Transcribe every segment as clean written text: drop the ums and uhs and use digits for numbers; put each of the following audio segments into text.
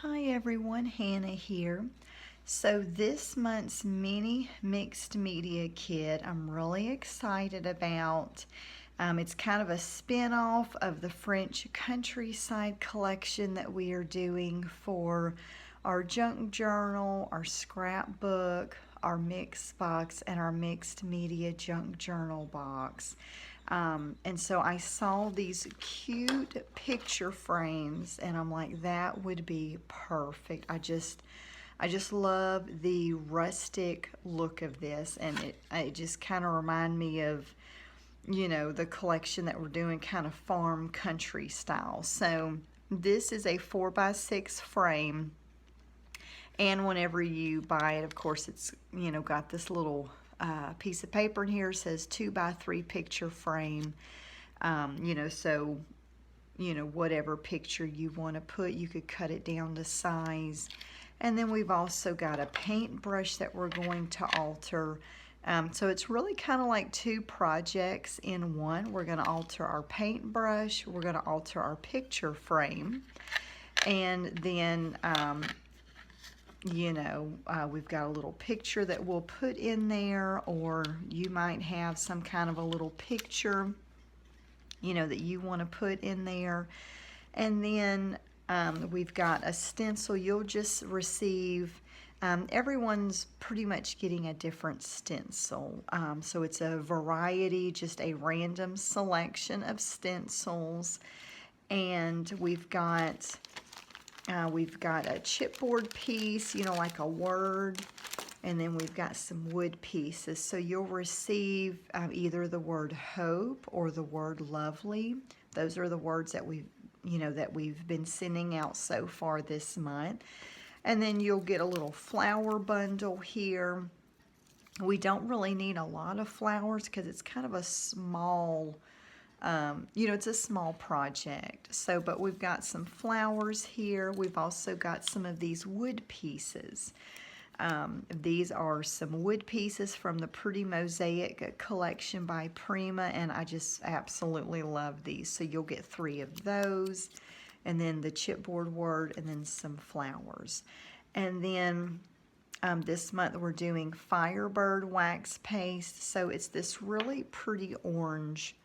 Hi everyone, Hannah here. So this month's mini mixed media kit I'm really excited about. It's kind of a spin-off of the French countryside collection that we are doing for our junk journal, our scrapbook, our mix box, and our mixed media junk journal box. And so I saw these cute picture frames and I'm like, that would be perfect. I just love the rustic look of this, and it just kind of remind me of, the collection that we're doing, kind of farm country style. So this is a 4x6 frame, and whenever you buy it, of course, it's, got this little piece of paper in here. It says 2x3 picture frame. So, whatever picture you want to put, you could cut it down to size. And then we've also got a paintbrush that we're going to alter. So it's really kind of like two projects in one. We're going to alter our paintbrush, we're going to alter our picture frame, and then we've got a little picture that we'll put in there, or you might have some kind of a little picture, that you want to put in there. And then we've got a stencil. You'll just receive, everyone's pretty much getting a different stencil. So it's a variety, just a random selection of stencils. And we've got a chipboard piece, like a word, and then we've got some wood pieces. So you'll receive either the word hope or the word lovely. Those are the words that we've been sending out so far this month. And then you'll get a little flower bundle here. We don't really need a lot of flowers because it's kind of a small, it's a small project. So, but we've got some flowers here. We've also got some of these wood pieces. These are some wood pieces from the Pretty Mosaic collection by Prima, and I just absolutely love these. So you'll get 3 of those, and then the chipboard word, and then some flowers. And then this month we're doing Firebird wax paste. So it's this really pretty orange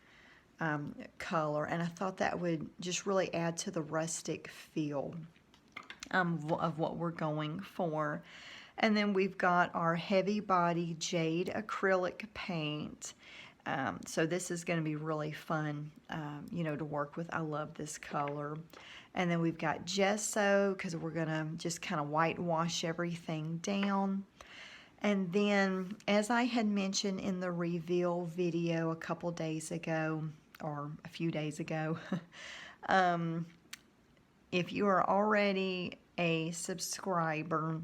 color, and I thought that would just really add to the rustic feel of what we're going for. And then we've got our heavy body jade acrylic paint. So this is going to be really fun, to work with. I love this color. And then we've got gesso, because we're going to just kind of whitewash everything down. And then, as I had mentioned in the reveal video a couple days ago, or a few days ago, if you are already a subscriber,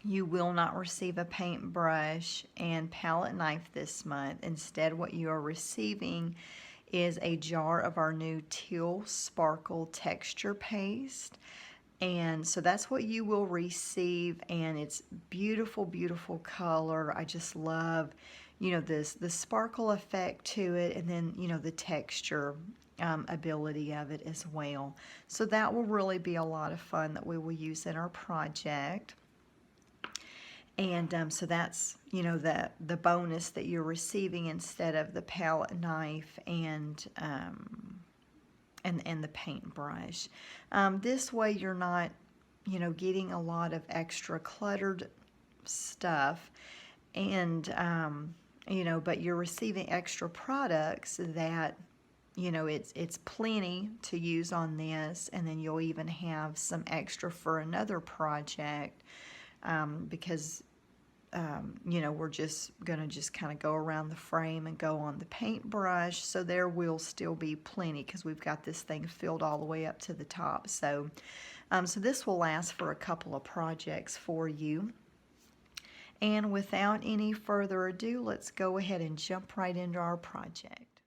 you will not receive a paintbrush and palette knife this month. Instead, what you are receiving is a jar of our new Teal Sparkle texture paste. And so that's what you will receive, and it's beautiful, beautiful color. I just love, the sparkle effect to it, and then, the texture ability of it as well. So that will really be a lot of fun that we will use in our project. And so that's, the bonus that you're receiving instead of the palette knife and the paintbrush. This way you're not, getting a lot of extra cluttered stuff, and, but you're receiving extra products that, it's plenty to use on this, and then you'll even have some extra for another project, because we're just going to kind of go around the frame and go on the paintbrush. So there will still be plenty because we've got this thing filled all the way up to the top. So, so this will last for a couple of projects for you. And without any further ado, let's go ahead and jump right into our project.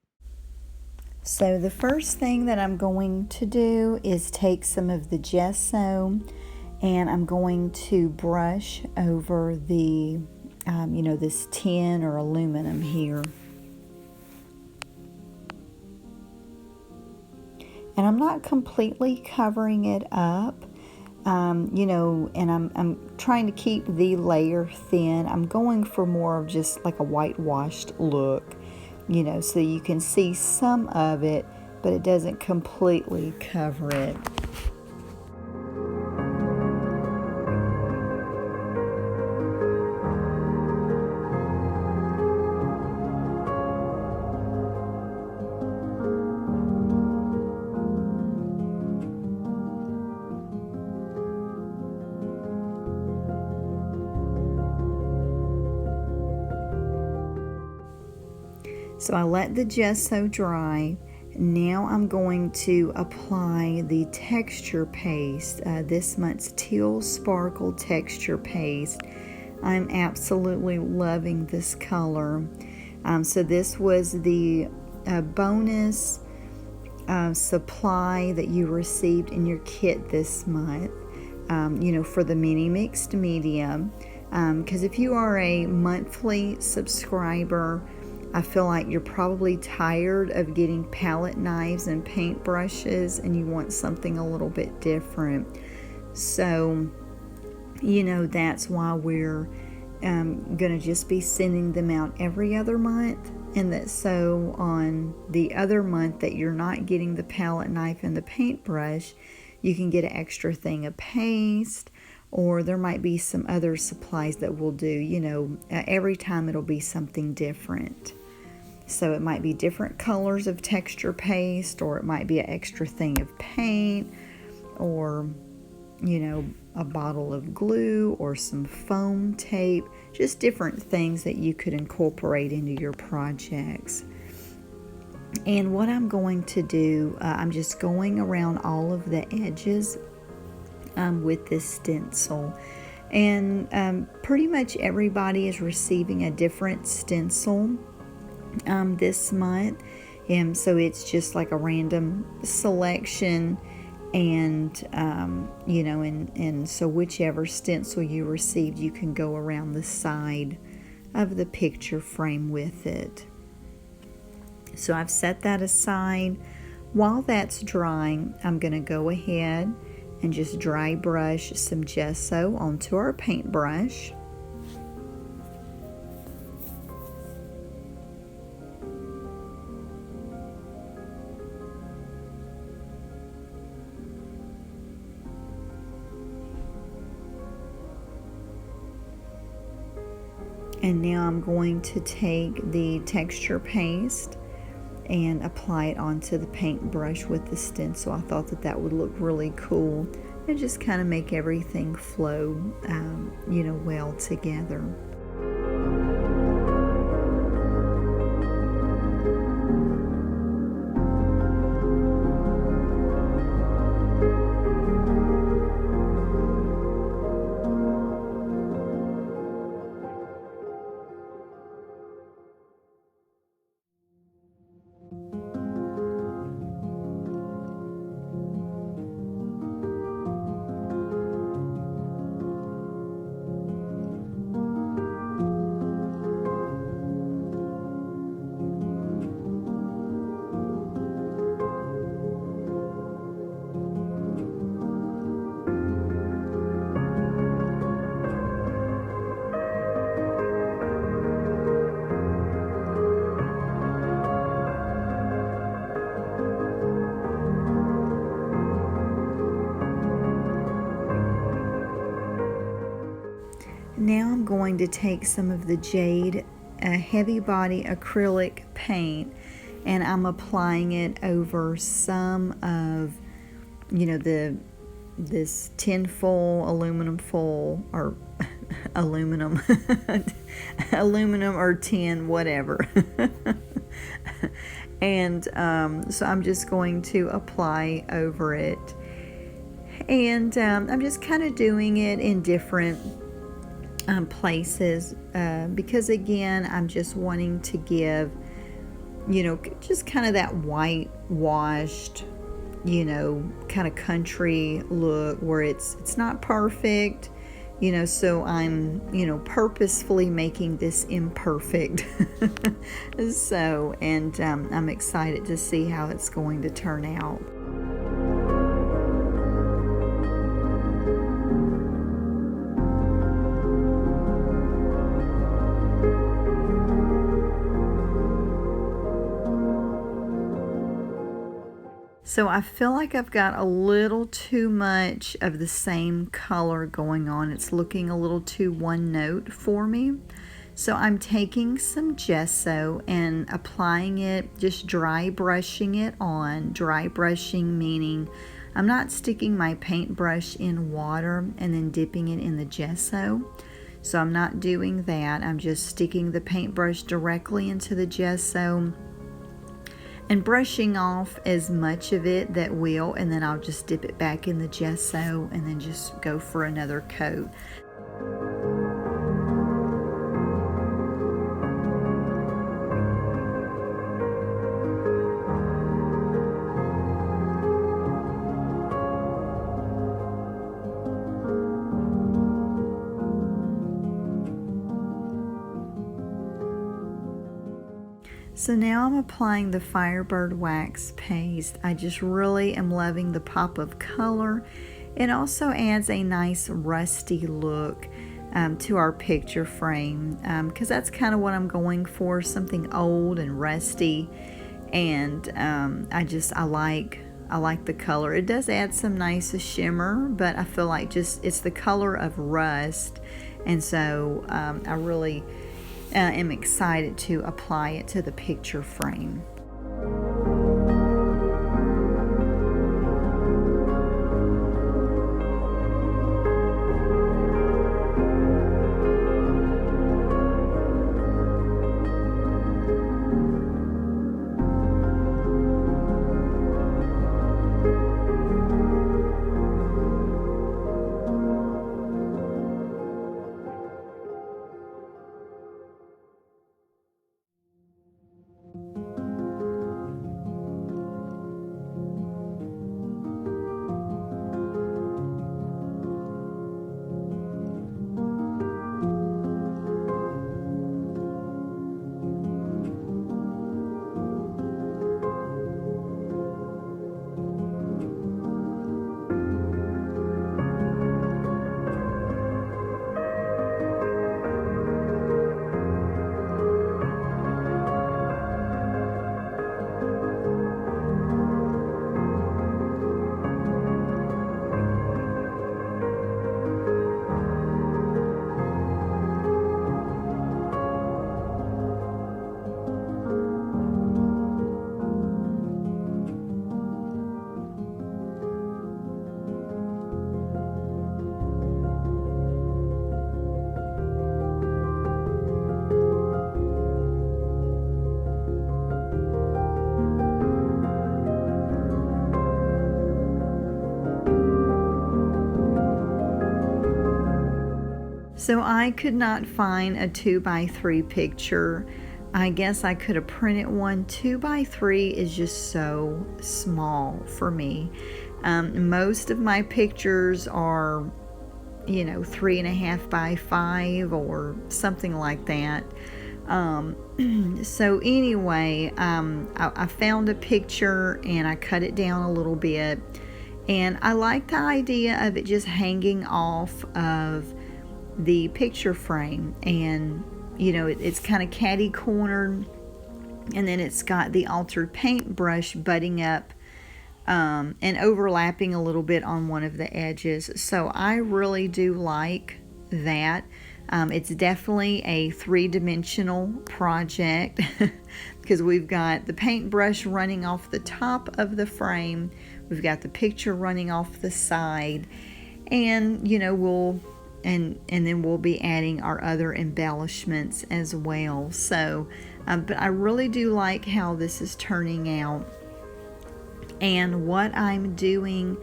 So the first thing that I'm going to do is take some of the gesso, and I'm going to brush over the, this tin or aluminum here. And I'm not completely covering it up. you know, and I'm trying to keep the layer thin. I'm going for more of just like a whitewashed look, you know, so you can see some of it, but it doesn't completely cover it. So I let the gesso dry. Now I'm going to apply the texture paste, this month's Teal Sparkle Texture Paste. I'm absolutely loving this color. So this was the bonus supply that you received in your kit this month, you know, for the mini mixed medium. Because if you are a monthly subscriber, I feel like you're probably tired of getting palette knives and paintbrushes and you want something a little bit different. So, you know, that's why we're going to just be sending them out every other month. And that so on the other month that you're not getting the palette knife and the paintbrush, you can get an extra thing of paste, or there might be some other supplies that we'll do. You know, every time it'll be something different. So it might be different colors of texture paste, or it might be an extra thing of paint, or, you know, a bottle of glue or some foam tape, just different things that you could incorporate into your projects. And what I'm going to do, I'm just going around all of the edges with this stencil. And pretty much everybody is receiving a different stencil this month, and so it's just like a random selection, and you know, and so whichever stencil you received, you can go around the side of the picture frame with it. So I've set that aside. While that's drying, I'm going to go ahead and just dry brush some gesso onto our paintbrush. And now I'm going to take the texture paste and apply it onto the paintbrush with the stencil. I thought that that would look really cool and just kind of make everything flow, you know, well together. Now I'm going to take some of the Jade Heavy Body Acrylic Paint, and I'm applying it over some of, you know, this tin foil, aluminum foil, or aluminum, aluminum or tin, whatever. And so I'm just going to apply over it. And I'm just kind of doing it in different places because again, I'm just wanting to give, you know, just kind of that whitewashed, you know, kind of country look where it's not perfect, you know, so I'm, you know, purposefully making this imperfect. So, and I'm excited to see how it's going to turn out. So I feel like I've got a little too much of the same color going on. It's looking a little too one note for me. So I'm taking some gesso and applying it, just dry brushing it on. Dry brushing meaning I'm not sticking my paintbrush in water and then dipping it in the gesso. So I'm not doing that. I'm just sticking the paintbrush directly into the gesso and brushing off as much of it that will, and then I'll just dip it back in the gesso and then just go for another coat. So now I'm applying the Firebird Wax Paste. I just really am loving the pop of color. It also adds a nice rusty look to our picture frame, because that's kind of what I'm going for, something old and rusty. And I like the color. It does add some nice shimmer, but I feel like it's the color of rust, and so I really am excited to apply it to the picture frame. So I could not find a 2x3 picture. I guess I could have printed one. 2x3 is just so small for me. Most of my pictures are, 3.5 by 5 or something like that. So anyway, I found a picture and I cut it down a little bit. And I like the idea of it just hanging off of the picture frame, and it's kind of catty cornered, and then it's got the altered paintbrush butting up and overlapping a little bit on one of the edges. So I really do like that. It's definitely a three-dimensional project because we've got the paintbrush running off the top of the frame, we've got the picture running off the side, and and then we'll be adding our other embellishments as well. So but I really do like how this is turning out. And what I'm doing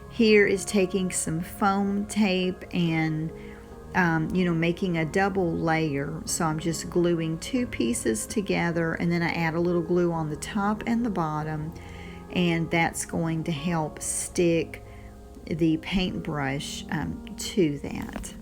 here is taking some foam tape and making a double layer. So I'm just gluing two pieces together, and then I add a little glue on the top and the bottom, and that's going to help stick the paintbrush to that.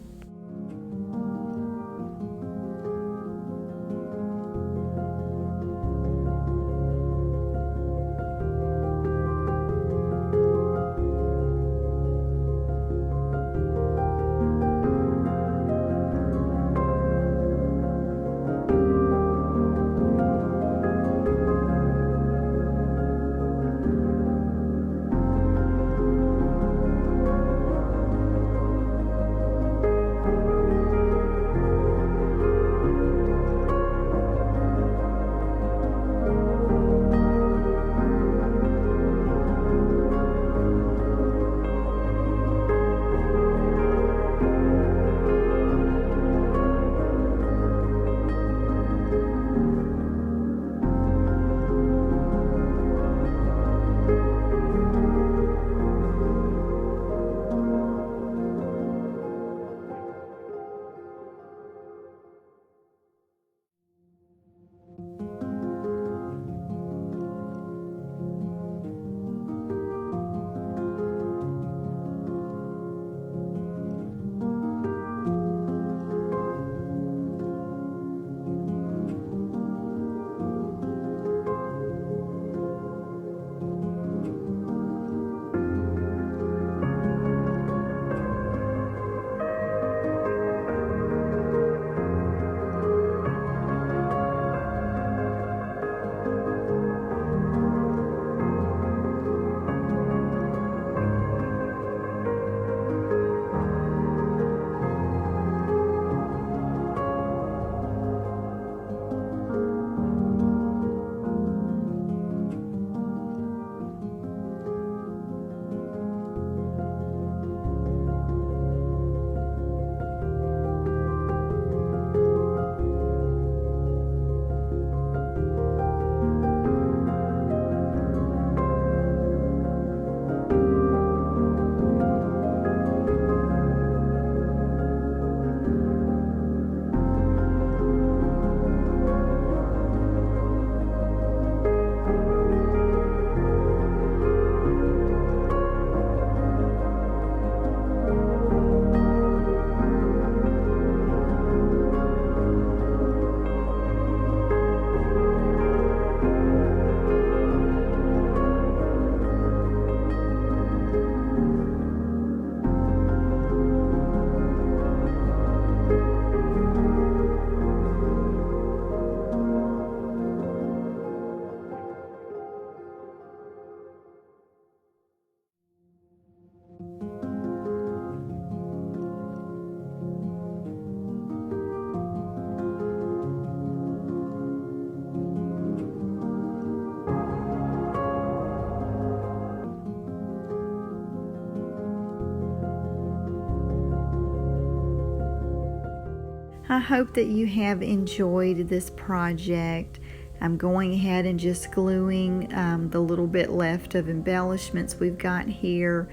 I hope that you have enjoyed this project. I'm going ahead and just gluing the little bit left of embellishments we've got here.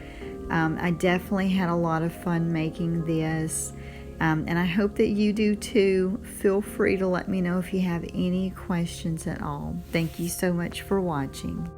I definitely had a lot of fun making this, and I hope that you do too. Feel free to let me know if you have any questions at all. Thank you so much for watching.